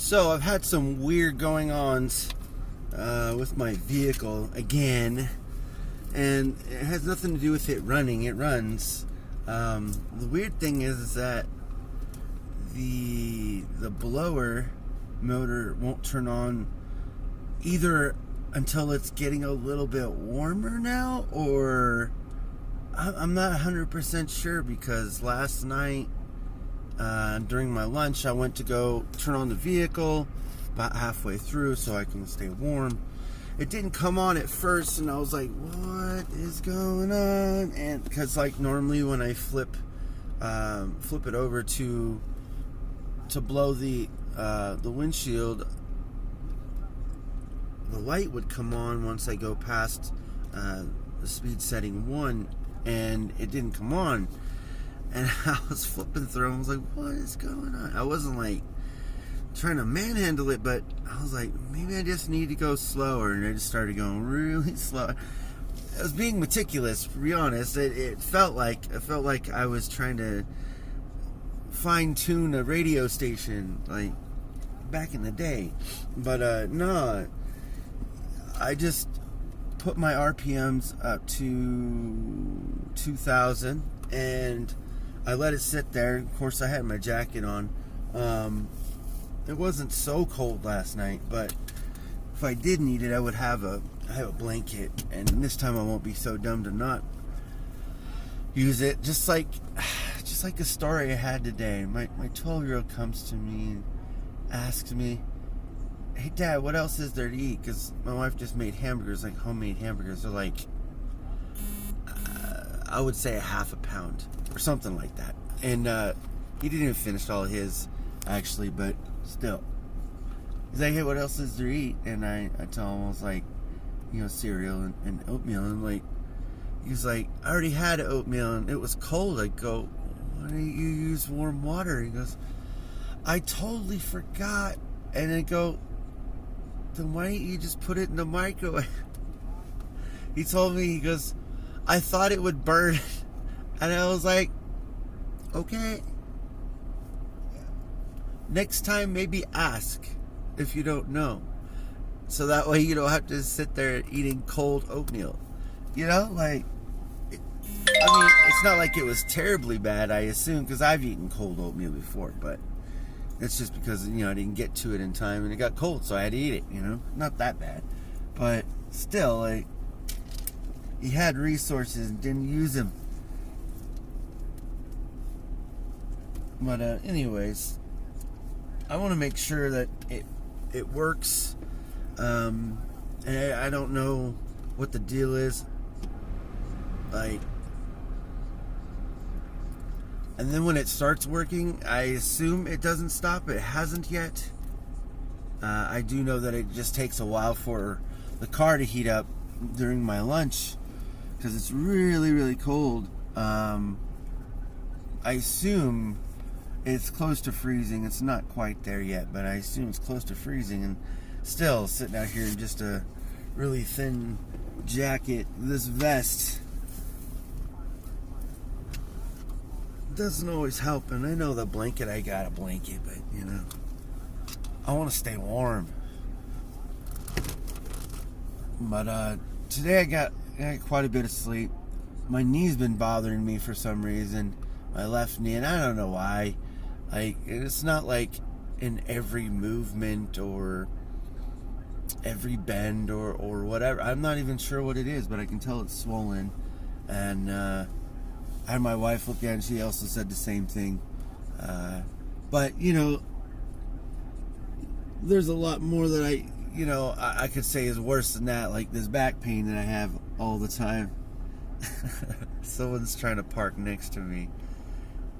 So I've had some weird going-ons with my vehicle again, and it has nothing to do with it running. It runs. The weird thing is that the blower motor won't turn on either until it's getting a little bit warmer now, or I'm not 100% sure, because last night during my lunch I went to go turn on the vehicle about halfway through so I can stay warm. It didn't come on at first, and I was like, what is going on? And because like normally when I flip it over to blow the windshield, the light would come on once I go past the speed setting 1, and it didn't come on. And I was flipping through, I was like, what is going on? I wasn't like trying to manhandle it, but I was like, maybe I just need to go slower, and I just started going really slow. I was being meticulous, to be honest. It felt like I was trying to fine-tune a radio station like back in the day. But no, I just put my RPMs up to 2,000, and I let it sit there. Of course, I had my jacket on. It wasn't so cold last night, but if I did need it, I would have a blanket, and this time I won't be so dumb to not use it. Just like a story I had today. My 12-year-old comes to me and asks me, hey Dad, what else is there to eat? Because my wife just made hamburgers, like homemade hamburgers. They're like, I would say a half a pound or something like that. And he didn't even finish all his, actually, but still. He's like, hey, what else is there to eat? And I tell him, I was like, cereal and oatmeal. And I'm like, he's like, I already had oatmeal and it was cold. I go, why don't you use warm water? He goes, I totally forgot. And I go, then why don't you just put it in the microwave? He told me, he goes, I thought it would burn. And I was like, okay. Next time, maybe ask if you don't know. So that way you don't have to sit there eating cold oatmeal. It's not like it was terribly bad, I assume, because I've eaten cold oatmeal before, but it's just because, I didn't get to it in time and it got cold, so I had to eat it, Not that bad. But still, he had resources and didn't use them. But anyways, I want to make sure that it works. And I don't know what the deal is. And then when it starts working, I assume it doesn't stop. It hasn't yet. I do know that it just takes a while for the car to heat up during my lunch, because it's really, really cold. I assume it's close to freezing. It's not quite there yet, but I assume it's close to freezing. And still sitting out here in just a really thin jacket, this vest doesn't always help. And I know the blanket, I got a blanket, but I want to stay warm. But today I got quite a bit of sleep. My knee's been bothering me for some reason, my left knee, and I don't know why. It's not like in every movement or every bend or whatever. I'm not even sure what it is, but I can tell it's swollen. And I had my wife look at it, and she also said the same thing. But there's a lot more that I could say is worse than that, like this back pain that I have all the time. Someone's trying to park next to me,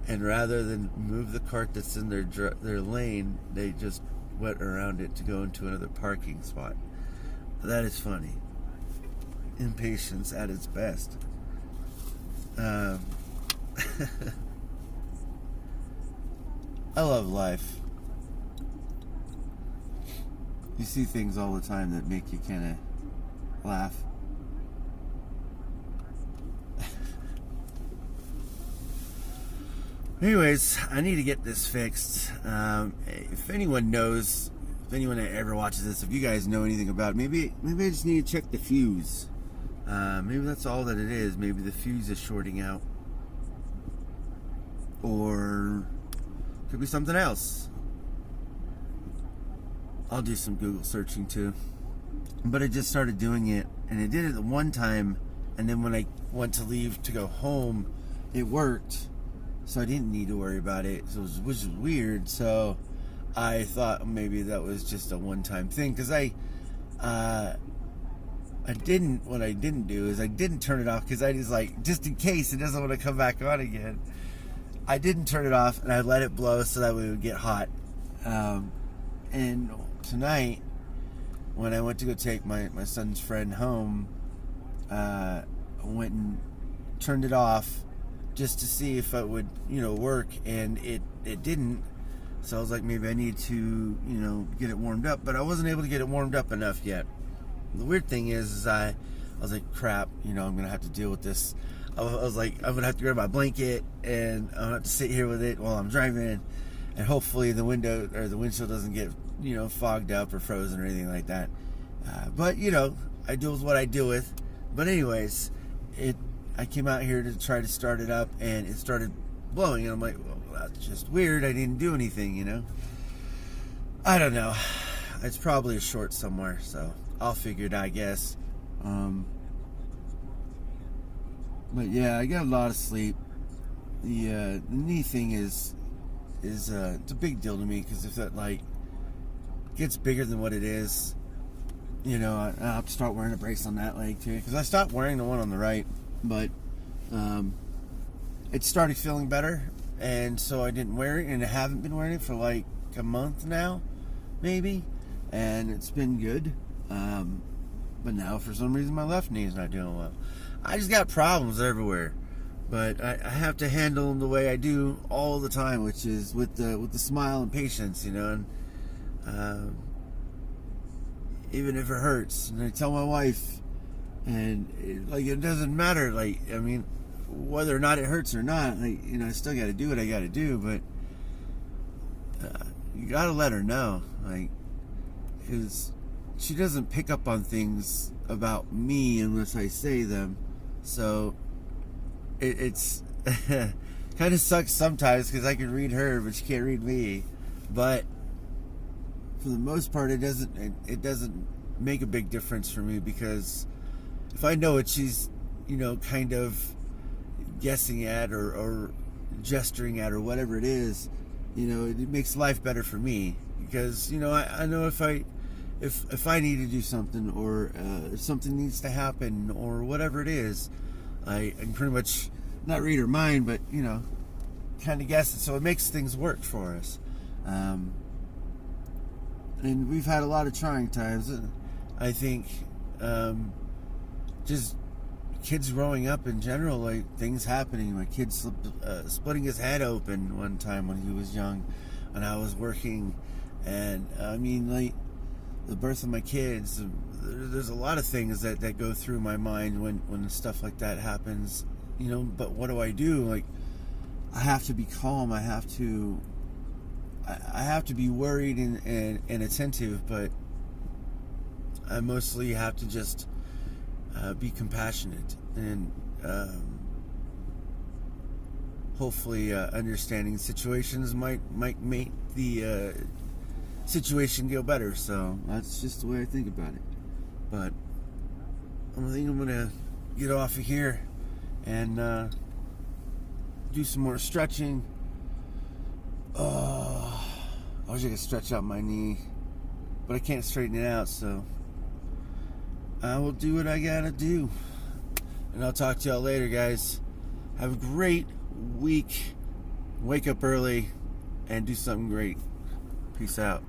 and rather than move the cart that's in their lane, they just went around it to go into another parking spot. That is funny. Impatience at its best. I love life. You see things all the time that make you kind of laugh. Anyways, I need to get this fixed. If anyone knows if anyone ever watches this, if you guys know anything about it, maybe I just need to check the fuse. Maybe that's all that it is. Maybe the fuse is shorting out, or could be something else. I'll do some Google searching too. But I just started doing it, and it did it one time, and then when I went to leave to go home, it worked, so I didn't need to worry about it. So which was weird. So I thought maybe that was just a one-time thing, because what I didn't do is I didn't turn it off, because I just just in case it doesn't want to come back on again, I didn't turn it off, and I let it blow so that way it would get hot. And tonight, when I went to go take my son's friend home, I went and turned it off just to see if it would, work, and it didn't. So I was like, maybe I need to, get it warmed up, but I wasn't able to get it warmed up enough yet. The weird thing is I was like, crap, I'm gonna have to deal with this. I was like, I'm gonna have to grab my blanket, and I'm gonna have to sit here with it while I'm driving, and hopefully the window or the windshield doesn't get fogged up or frozen or anything like that. But I deal with what I deal with. But anyways, I came out here to try to start it up, and it started blowing, and I'm like, well, that's just weird. I didn't do anything, I don't know. It's probably a short somewhere, so I'll figure it out, I guess. But yeah, I got a lot of sleep. The knee thing is it's a big deal to me, because if that gets bigger than what it is, I'll have to start wearing a brace on that leg too, because I stopped wearing the one on the right, but it started feeling better, and so I didn't wear it, and I haven't been wearing it for a month now, maybe, and it's been good. But now for some reason my left knee is not doing well. I just got problems everywhere, but I have to handle them the way I do all the time, which is with the smile and patience, and even if it hurts, and I tell my wife, and it doesn't matter, whether or not it hurts or not, I still got to do what I got to do, but you got to let her know, because she doesn't pick up on things about me unless I say them. So it's kind of sucks sometimes, because I can read her, but she can't read me. But for the most part, it doesn't make a big difference for me, because if I know what she's kind of guessing at or gesturing at or whatever it is, it makes life better for me, because I know if I need to do something, or if something needs to happen, or whatever it is, I can pretty much not read her mind, but kind of guess it, so it makes things work for us. And we've had a lot of trying times. I think just kids growing up in general, things happening. My kid splitting his head open one time when he was young, and I was working, and the birth of my kids, there's a lot of things that go through my mind when stuff like that happens, but what do? I have to be calm. I have to be worried and attentive, but I mostly have to just be compassionate, and hopefully understanding situations might make the situation go better. So that's just the way I think about it. But I think I'm gonna get off of here and do some more stretching. I wish I could stretch out my knee, but I can't straighten it out, so I will do what I gotta do. And I'll talk to y'all later, guys. Have a great week. Wake up early and do something great. Peace out.